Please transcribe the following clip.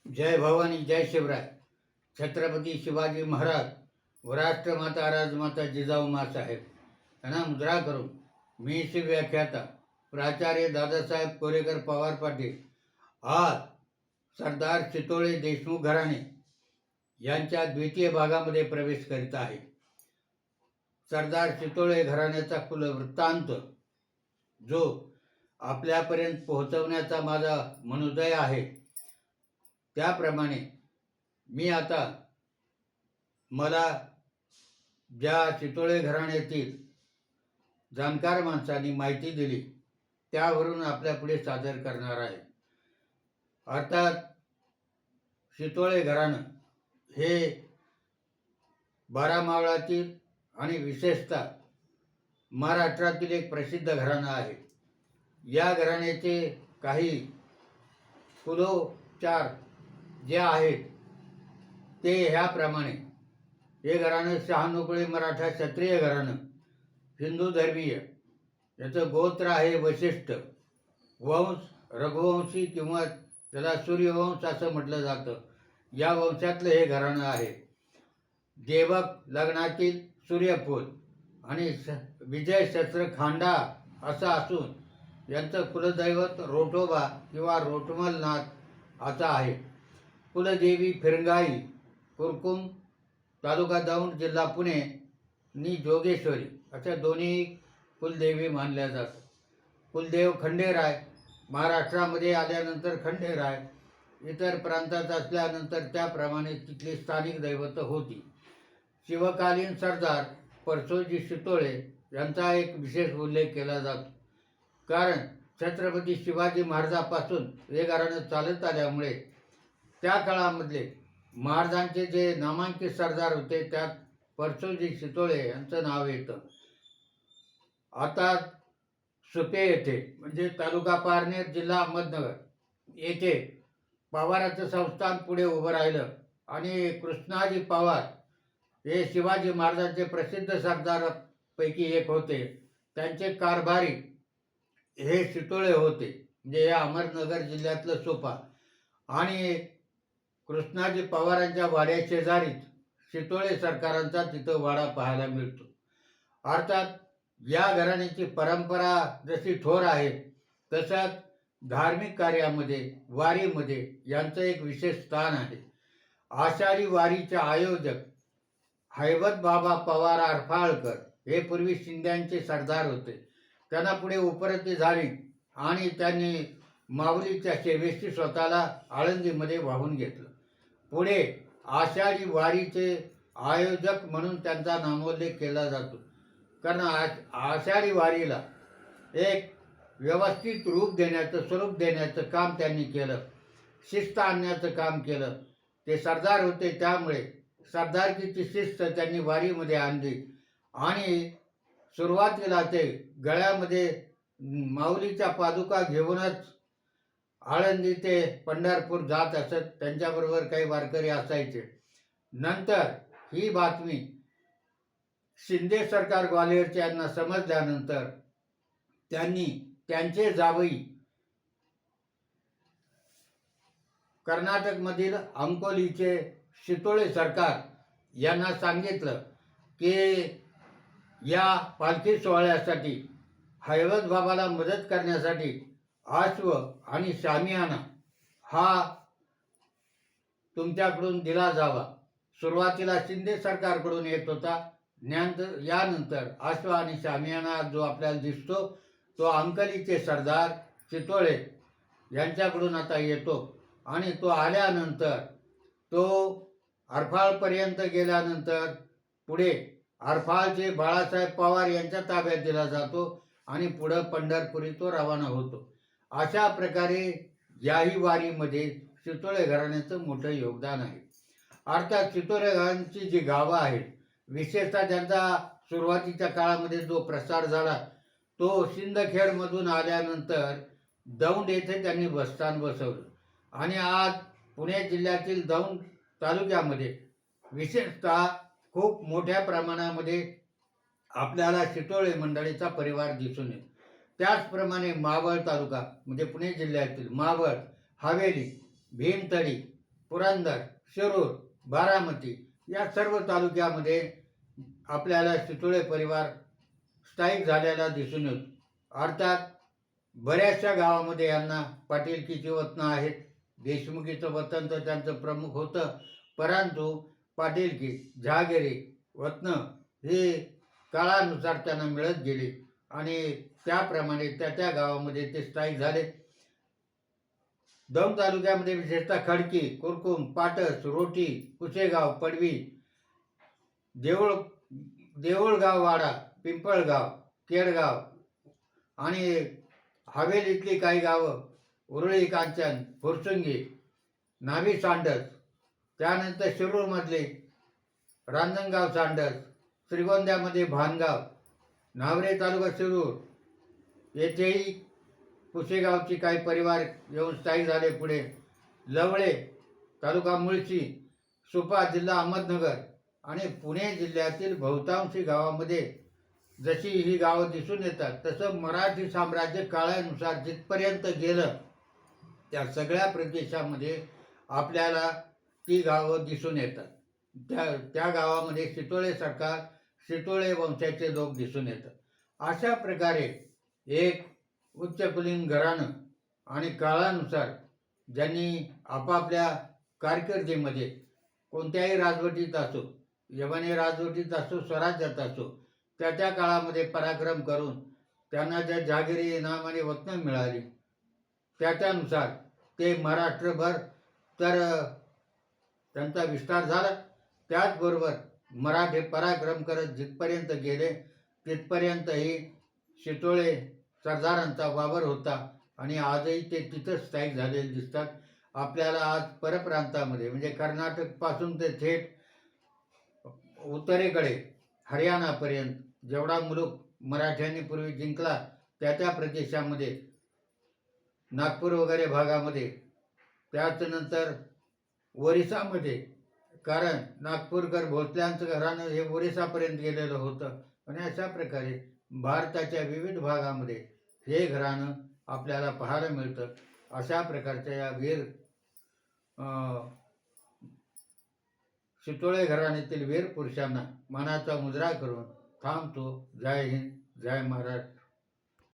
जय भवानी, जय शिवराय. छत्रपती शिवाजी महाराज व राष्ट्रमाता राजमाता जिजाऊमासाहेब यांना मुद्रा करून मी शिवव्याख्याता प्राचार्य दादासाहेब कोरेकर पवार पाटील आज सरदार चितोळे देशमुख घराणे यांच्या द्वितीय भागामध्ये प्रवेश करीत आहे. सरदार चितोळे घराण्याचा कुलवृत्तांत जो आपल्यापर्यंत पोहोचवण्याचा माझा मनोदय आहे, त्याप्रमाणे मी आता मला ज्या चितोळे घराण्यातील जाणकार माणसांनी माहिती दिली त्यावरून आपल्यापुढे सादर करणार आहे. अर्थात चितोळे घराणं हे बारामावळातील आणि विशेषतः महाराष्ट्रातील एक प्रसिद्ध घराणं आहे. या घराण्याचे काही कुलोच्चार जे आहेत ते ह्याप्रमाणे: हे घराणं शहानोकळे मराठा क्षत्रिय घराणं, हिंदू धर्मीय. याचं गोत्र आहे वशिष्ठ. वंश रघुवंशी किंवा त्याला सूर्यवंश असं म्हटलं जातं. या वंशातलं हे घराणं आहे. देवक लग्नातील सूर्यफूल आणि विजय शस्त्र खांडा असं असून यांचं कुलदैवत रोटोबा किंवा रोटमलनाथ असं आहे. कुलदेवी फिरंगाई, कुरकुम, तालुका दौंड, जिल्हा पुणे नि जोगेश्वरी अशा दोन्ही कुलदेवी मानल्या जातात. कुलदेव खंडेराय, महाराष्ट्रामध्ये आल्यानंतर खंडेराय, इतर प्रांतात असल्यानंतर त्याप्रमाणे तिथली स्थानिक दैवत होती. शिवकालीन सरदार परसोजी चितोळे यांचा एक विशेष उल्लेख केला जातो, कारण छत्रपती शिवाजी महाराजापासून हे घराणं चालत आल्यामुळे त्या काळामधले महाराजांचे जे नामांकित सरदार होते त्यात परसोजी चितोळे यांचं नाव येतं. आता सुपे येथे म्हणजे तालुका पारनेर, जिल्हा अहमदनगर येथे पवाराचं संस्थान पुढे उभं राहिलं आणि कृष्णाजी पवार हे शिवाजी महाराजांचे प्रसिद्ध सरदारापैकी एक होते. त्यांचे कारभारी हे चितोळे होते, म्हणजे हे अहमदनगर जिल्ह्यातलं सोपा. आणि कृष्णाजी पवारांच्या वाड्या शेजारीच चितोळे सरकारांचा तिथं वाडा पाहायला मिळतो. अर्थात या घराण्याची परंपरा जशी थोर आहे तसंच धार्मिक कार्यामध्ये, वारीमध्ये यांचं एक विशेष स्थान आहे. आषाढी वारीचे आयोजक हैबत बाबा पवार आरफाळकर हे पूर्वी शिंद्यांचे सरदार होते. त्यांना पुढे उपरती झाली आणि त्यांनी माऊलीच्या सेवेशी स्वतःला आळंदीमध्ये वाहून घेतलं. पुढे आषाढी वारीचे आयोजक म्हणून त्यांचा नामोल्लेख केला जातो, कारण आषाढी वारीला एक व्यवस्थित रूप देण्याचं, स्वरूप देण्याचं काम त्यांनी केलं, शिस्त आणण्याचं काम केलं. ते सरदार होते त्यामुळे सरदारकीची शिस्त त्यांनी वारीमध्ये आणली आणि सुरुवातीला ते गळ्यामध्ये माऊलीच्या पादुका घेऊनच आळंदी ते पंढरपूर जात असत. त्यांच्याबरोबर काही वारकरी असायचे. नंतर ही बातमी शिंदे सरकार ग्वाल्हेरच्या यांना समजल्यानंतर त्यांनी त्यांचे जावई कर्नाटकमधील अंकोलीचे शितोळे सरकार यांना सांगितलं की या पालखी सोहळ्यासाठी हैबत बाबाला मदत करण्यासाठी अश्व आणि शामियाना हा तुमच्याकडून दिला जावा. सुरुवातीला शिंदे सरकारकडून येत होता. यानंतर अश्व आणि शामियाना जो आपल्याला दिसतो तो अंकलीचे सरदार चितोळे यांच्याकडून आता येतो. आणि तो आल्यानंतर तो आरफाळपर्यंत गेल्यानंतर पुढे आरफाळचे बाळासाहेब पवार यांच्या ताब्यात दिला जातो आणि पुढं पंढरपुरी तो रवाना होतो. अशा प्रकारे याही वारीमध्ये चितोळे घराण्याचं मोठं योगदान आहे. अर्थात चितोळे घराण्याची जी गावं आहेत, विशेषतः त्यांचा सुरुवातीच्या काळामध्ये जो प्रसार झाला तो सिंदखेडमधून आल्यानंतर दौंड येथे त्यांनी बसस्थान बसवलं. आणि आज पुणे जिल्ह्यातील दौंड तालुक्यामध्ये विशेषतः खूप मोठ्या प्रमाणामध्ये आपल्याला चितोळे मंडळीचा परिवार दिसून येतो. त्याचप्रमाणे मावळ तालुका म्हणजे पुणे जिल्ह्यातील मावळ, हवेली, भीमतडी पुरंदर, शिरूर, बारामती या सर्व तालुक्यामध्ये आपल्याला चितोळे परिवार स्थायिक झालेला दिसून येतो. अर्थात बऱ्याचशा गावामध्ये यांना पाटीलकीची वतनं आहेत. देशमुखीचं वतन तर त्यांचं प्रमुख होतं, परंतु पाटीलकी, जहागिरी वतनं हे काळानुसार त्यांना मिळत गेली आणि त्याप्रमाणे त्या त्या गावामध्ये ते स्थायिक झाले. दौंड तालुक्यामध्ये विशेषतः खडकी, कुरकुम, पाटस, रोटी, कुसेगाव, पडवी, देऊळ देऊळगाववाडा, पिंपळगाव, केडगाव आणि हवेलीतली काही गावं उरळी, कांचन, फुरसुंगी, नाभी सांडस, त्यानंतर शिरूरमधले रांजणगाव सांडस, श्रीगोंद्यामध्ये भानगाव, नावरे तालुका शिरूर येथेही कुसेगावची काही परिवार येऊन स्थायिक झाले. पुढे लवळे तालुका मुळशी, सुपा जिल्हा अहमदनगर आणि पुणे जिल्ह्यातील बहुतांशी गावामध्ये जशी ही गावं दिसून येतात तसं मराठी साम्राज्य काळानुसार जिथपर्यंत गेलं त्या सगळ्या प्रदेशामध्ये आपल्याला ती गावं दिसून येतात. त्या गावामध्ये शितोळे सरकार, शितोळे वंशाचे लोक दिसून येतात. अशा प्रकारे एक उच्चकुलीन घराणं आणि काळानुसार ज्यांनी आपापल्या कारकिर्दीमध्ये कोणत्याही राजवटीत असो, यवनी राजवटीत असो, स्वराज्यात असो, त्या त्या काळामध्ये पराक्रम करून त्यांना ज्या जहागिरी, इनाम आणि वतनं मिळाली त्यानुसार ते महाराष्ट्रभर तर त्यांचा विस्तार झाला. त्याचबरोबर मराठे पराक्रम करत जिथपर्यंत गेले तिथपर्यंतही शितोळे सरदारांचा वावर होता आणि आजही ते तिथंच स्थायिक झालेले दिसतात. आपल्याला आज परप्रांतामध्ये म्हणजे कर्नाटकपासून ते थेट उत्तरेकडे हरियाणापर्यंत जेवढा मुलूक मराठ्यांनी पूर्वी जिंकला त्या प्रदेशामध्ये, नागपूर वगैरे भागामध्ये, त्याच्यानंतर ओरिसामध्ये, कारण नागपूरकर भोसल्यांचं घराणं हे ओरिसापर्यंत गेलेलं होतं आणि अशा प्रकारे भारताच्या विविध भागामध्ये हे घराणं आपल्याला पाहायला मिळतं. अशा प्रकारच्या या वीर शितोळे घराण्यातील वीर पुरुषांना मानाचा मुजरा करून थांबतो. जय हिंद, जय महाराष्ट्र.